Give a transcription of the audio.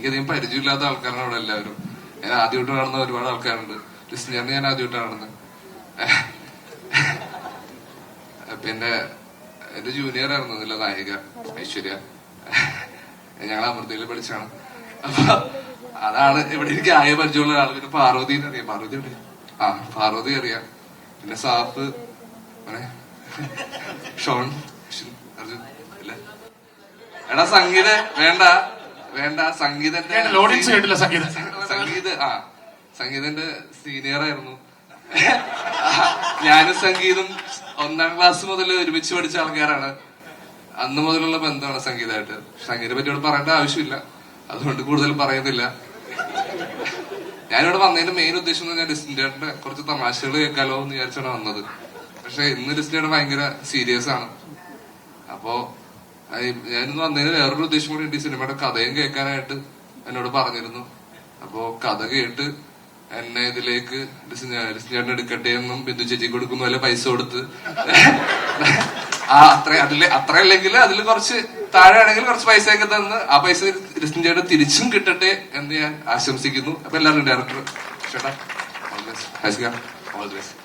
എനിക്കധികം പരിചയമില്ലാത്ത ആൾക്കാരാണ് അവിടെ എല്ലാവരും. ഞാൻ ആദ്യമായിട്ട് കാണുന്ന ഒരുപാട് ആൾക്കാരുണ്ട്. ലിസ്റ്റിനെ ഞാൻ ആദ്യമായിട്ട് കാണുന്നത്. പിന്നെ എന്റെ ജൂനിയർ ആയിരുന്നു ഇതിലെ നായിക ഐശ്വര്യ. ഞങ്ങൾ അമൃതയിൽ പഠിച്ചാണ്. അപ്പൊ അതാണ് ഇവിടെ എനിക്ക് ആയ പരിചയമുള്ള ഒരാൾ. പിന്നെ പാർവതിനെ അറിയാം. പാർവതി അറിയാം. പിന്നെ സാപ്പ് ഷോൺ അർജുൻ ഇല്ല. എടാ സംഗീത വേണ്ട സംഗീതന്റെ സംഗീതന്റെ സീനിയർ ആയിരുന്നു. ഞാനും സംഗീതം 1ാം ക്ലാസ് മുതൽ ഒരുമിച്ച് പഠിച്ച ആൾക്കാരാണ്. അന്ന് മുതലുള്ള ബന്ധമാണ് സംഗീതമായിട്ട്. സംഗീതത്തെ പറ്റി ഇവിടെ പറയേണ്ട ആവശ്യമില്ല, അതുകൊണ്ട് കൂടുതൽ പറയുന്നില്ല. ഞാനിവിടെ വന്നതിന്റെ മെയിൻ ഉദ്ദേശം എന്ന് പറഞ്ഞാൽ ലിസ്റ്റിന്റെ കുറച്ച് തമാശകൾ കേൾക്കാലോ എന്ന് വിചാരിച്ചാണ് വന്നത്. പക്ഷെ ഇന്ന് ലിസ്റ്റിന്റെ ഭയങ്കര സീരിയസ് ആണ്. അപ്പോ ഞാനിന്ന് വന്നതിന് വേറൊരു ഉദ്ദേശം കൂടി ഉണ്ട്. ഈ സിനിമയുടെ കഥയും കേൾക്കാനായിട്ട് എന്നോട് പറഞ്ഞിരുന്നു. അപ്പോ കഥ കേട്ട് എന്നെ ഇതിലേക്ക് ലിസ്റ്റിനെ എടുക്കട്ടെ എന്നും ബിന്ദു ചേച്ചി കൊടുക്കുന്നു അല്ലെ പൈസ കൊടുത്ത് അത്ര അല്ലെങ്കിൽ അതിൽ കുറച്ച് താഴെ ആണെങ്കിൽ കുറച്ച് പൈസ ഒക്കെ തന്ന് ആ പൈസ ലിസ്റ്റിന്റെ തിരിച്ചും കിട്ടട്ടെ എന്ന് ഞാൻ ആശംസിക്കുന്നു. അപ്പൊ എല്ലാവരും ഡയറക്ടർ ചേട്ടാ ഓൾ ദി ബെസ്റ്റ്.